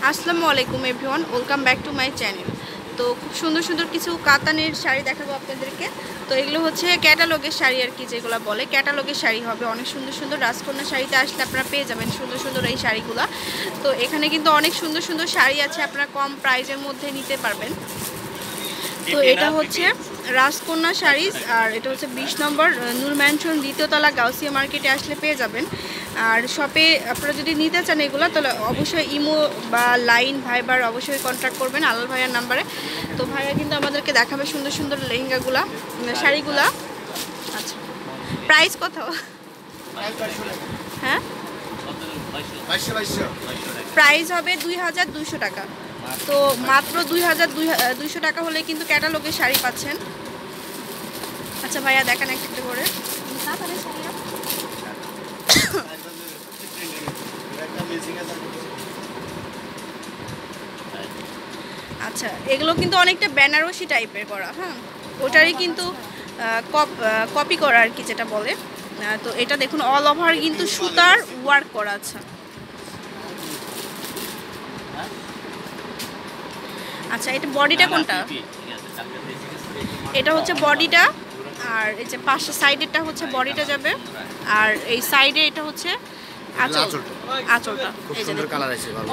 আসসালামু আলাইকুম everyone, welcome back to my channel. তো খুব সুন্দর সুন্দর কিছু কাতানের শাড়ি দেখাবো আপনাদেরকে। তো এগুলো হচ্ছে ক্যাটালগের শাড়ি আর কি, যেগুলো বলে ক্যাটালগের শাড়ি হবে। অনেক সুন্দর সুন্দর রাজকন্যা শাড়িতে আসলে আপনারা পেয়ে যাবেন সুন্দর সুন্দর এই শাড়িগুলো। তো এখানে কিন্তু অনেক সুন্দর সুন্দর শাড়ি আছে, আপনারা কম প্রাইসের মধ্যে নিতে পারবেন। তো এটা হচ্ছে রাজকন্যা শাড়িজ, আর এটা হচ্ছে 20 নম্বর নূর ম্যানশন দ্বিতীয়তলা গাউসিয়া মার্কেটে আসলে পেয়ে যাবেন। আর শপে আপনারা যদি নিতে চান এগুলো, তাহলে অবশ্যই ইমো বা লাইন ভাইবার অবশ্যই কন্ট্যাক্ট করবেন আলাল ভাইয়ার নাম্বারে। তো ভাইয়া কিন্তু আমাদেরকে দেখাবে সুন্দর সুন্দর লেহেঙ্গাগুলা, শাড়িগুলা। আচ্ছা, প্রাইস কত? হ্যাঁ, প্রাইস হবে 2200 টাকা। তো মাত্র 2200 টাকা হলে কিন্তু ক্যাটালগের শাড়ি পাচ্ছেন। আচ্ছা ভাইয়া দেখান একটা করে। আচ্ছা, এগুলো কিন্তু অনেকটা বেনারসি টাইপের করা, হ্যাঁ, ওটারই কিন্তু কপি করা আর কি, যেটা বলে। তো এটা দেখুন অল ওভার কিন্তু সুতার ওয়ার্ক করা আছে। আচ্ছা, এটা বডিটা কোনটা? এটা হচ্ছে বডিটা, আর এই যে পাশে সাইডেরটা হচ্ছে বডিটা যাবে, আর এই সাইডে এটা হচ্ছে আঁচলটা। এই যে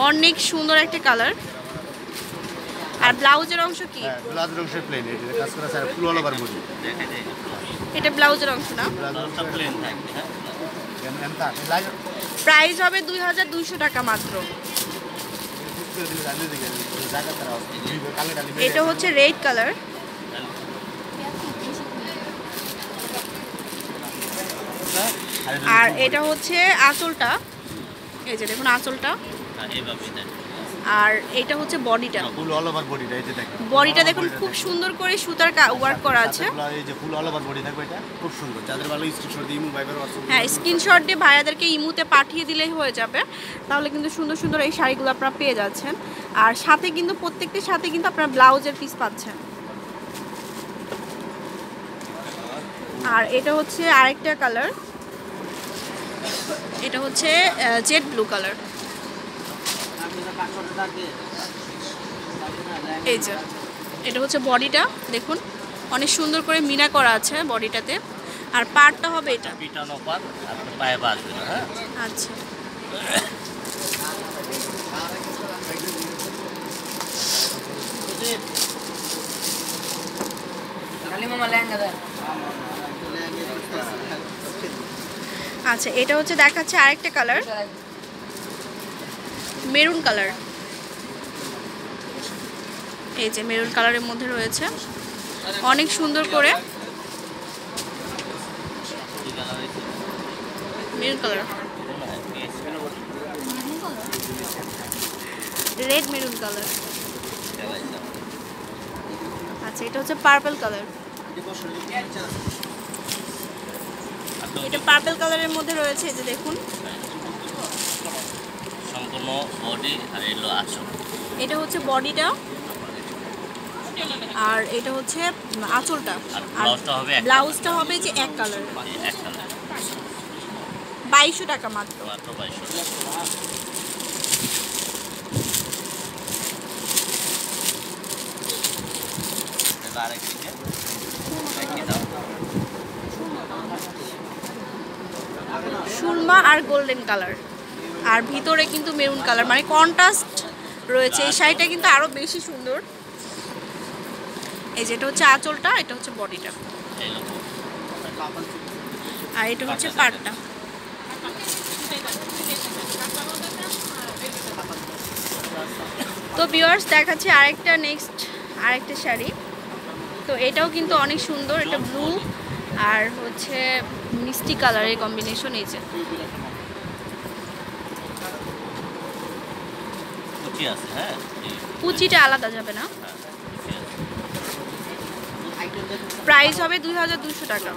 অনেক সুন্দর একটা কালার। আর ব্লাউজের অংশ কি? ব্লাউজের অংশ প্লেন, এটা কাজ করা আছে ফুল অল ওভার বডি। এটা ব্লাউজের অংশ না, প্রাইস হবে 2200 টাকা মাত্র। এটা হচ্ছে রেড কালার। আর এটা হচ্ছে আঁচলটা, এই যে দেখুন আঁচলটা। আর এটা হচ্ছে বডিটা, ফুল অল ওভার বডিটা। এই যে দেখুন বডিটা দেখুন খুব সুন্দর করে সুতার ওয়ার্ক করা আছে। এই যে ফুল অল ওভার বডি থাকবে, এটা খুব সুন্দর। যাদের ভালো স্ক্রিনশট দিয়ে ইমো ভাইবার WhatsApp, হ্যাঁ, স্ক্রিনশট দিয়ে ভাইয়াদেরকে ইমোতে পাঠিয়ে দিলেই হয়ে যাবে। তাহলে কিন্তু সুন্দর সুন্দর এই শাড়িগুলো আপনারা পেয়ে যাচ্ছেন। আর সাথে কিন্তু প্রত্যেকটির সাথে কিন্তু আপনারা ব্লাউজের পিস পাচ্ছেন। আর এটা হচ্ছে আরেকটা কালার, এটা হচ্ছে জেড ব্লু কালার। এই যে এটা হচ্ছে বডিটা, দেখুন অনেক সুন্দর করে মিনা করা আছে বডিটাতে। আর পাড়টা হবে এটা। আচ্ছা, আচ্ছা, এটা হচ্ছে দেখাচ্ছে আরেকটা কালার, মেরুন কালার। এই যে মেরুন কালারের মধ্যে রয়েছে অনেক সুন্দর করে maroon colour, red maroon colour. আচ্ছা, এটা হচ্ছে পার্পল কালার। এটা পার্পল কালারের মধ্যে রয়েছে, এই যে দেখুন সম্পূর্ণ বডি। আর এলো আঁচল, এটা হচ্ছে বডিটা, আর এটা হচ্ছে আঁচলটা। আর ব্লাউজটা হবে যে এক কালার। 2200 টাকা মাত্র। সুরমা আর গোল্ডেন কালার, আর ভিতরে কিন্তু মেরুন কালার, মানে কন্ট্রাস্ট রয়েছে। এই শাড়িটা কিন্তু আরো বেশি সুন্দর। এই যে এটা হচ্ছে আঁচলটা, এটা হচ্ছে বডিটা, আর এটা হচ্ছে পাড়টা। তো ভিউয়ার্স দেখাচ্ছি আরেকটা শাড়ি। তো এটাও কিন্তু অনেক সুন্দর, এটা ব্লু আর হচ্ছে মিষ্টি কালারের কম্বিনেশন। এই যে কুচিটা আলাদা যাবে না। প্রাইস হবে 2200 টাকা।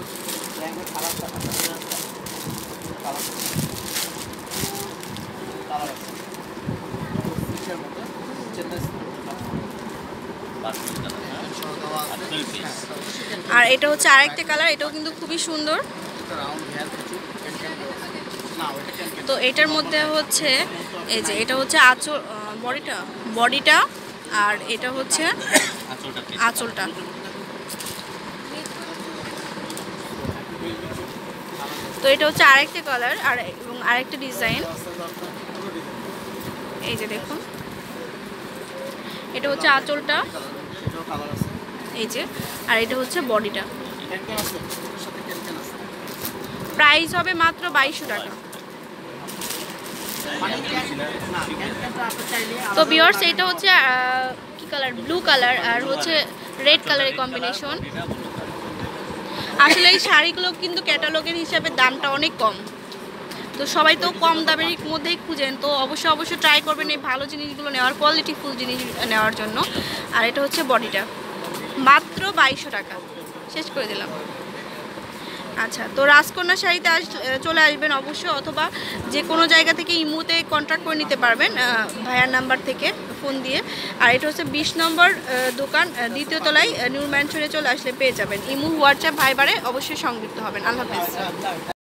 আর এটা হচ্ছে আরেকটা কালার, এটাও কিন্তু খুবই সুন্দর। তো এটার মধ্যে হচ্ছে এই যে এটা হচ্ছে বডিটা আর এটা হচ্ছে আঁচলটা piece। আঁচলটা। তো এটা হচ্ছে আরেকটা কালার এবং আরেকটা ডিজাইন। এই যে দেখুন, এটা হচ্ছে আঁচলটা, এই যে, আর এটা হচ্ছে বডিটা। প্রাইস হবে মাত্র 2200 টাকা। তো ভিউয়ার্স, এটা হচ্ছে কি কালার, ব্লু কালার আর হচ্ছে রেড কালারের কম্বিনেশন। আসলে এই শাড়িগুলো কিন্তু ক্যাটালগের হিসাবে দামটা অনেক কম, তো সবাই তো কম দামের মধ্যেই খুঁজেন, তো অবশ্যই ট্রাই করবেন এই ভালো জিনিসগুলো নেওয়ার, কোয়ালিটিফুল জিনিস নেওয়ার জন্য। আর এটা হচ্ছে বডিটা, মাত্র 2200 টাকা, শেষ করে দিলাম। আচ্ছা, তো রাজকন্যা শাড়িতে চলে আসবেন অবশ্যই, অথবা যে কোনো জায়গা থেকে ইমুতে কন্ট্যাক্ট করে নিতে পারবেন ভাইয়ার নাম্বার থেকে ফোন দিয়ে। আর এটা হচ্ছে 20 নম্বর দোকান, দ্বিতীয় তলায়, নিউ ম্যানশনে চলে আসলে পেয়ে যাবেন। ইমু, হোয়াটসঅ্যাপ, ভাইবারে অবশ্যই সংযুক্ত হবেন। আল্লাহ হাফেজ।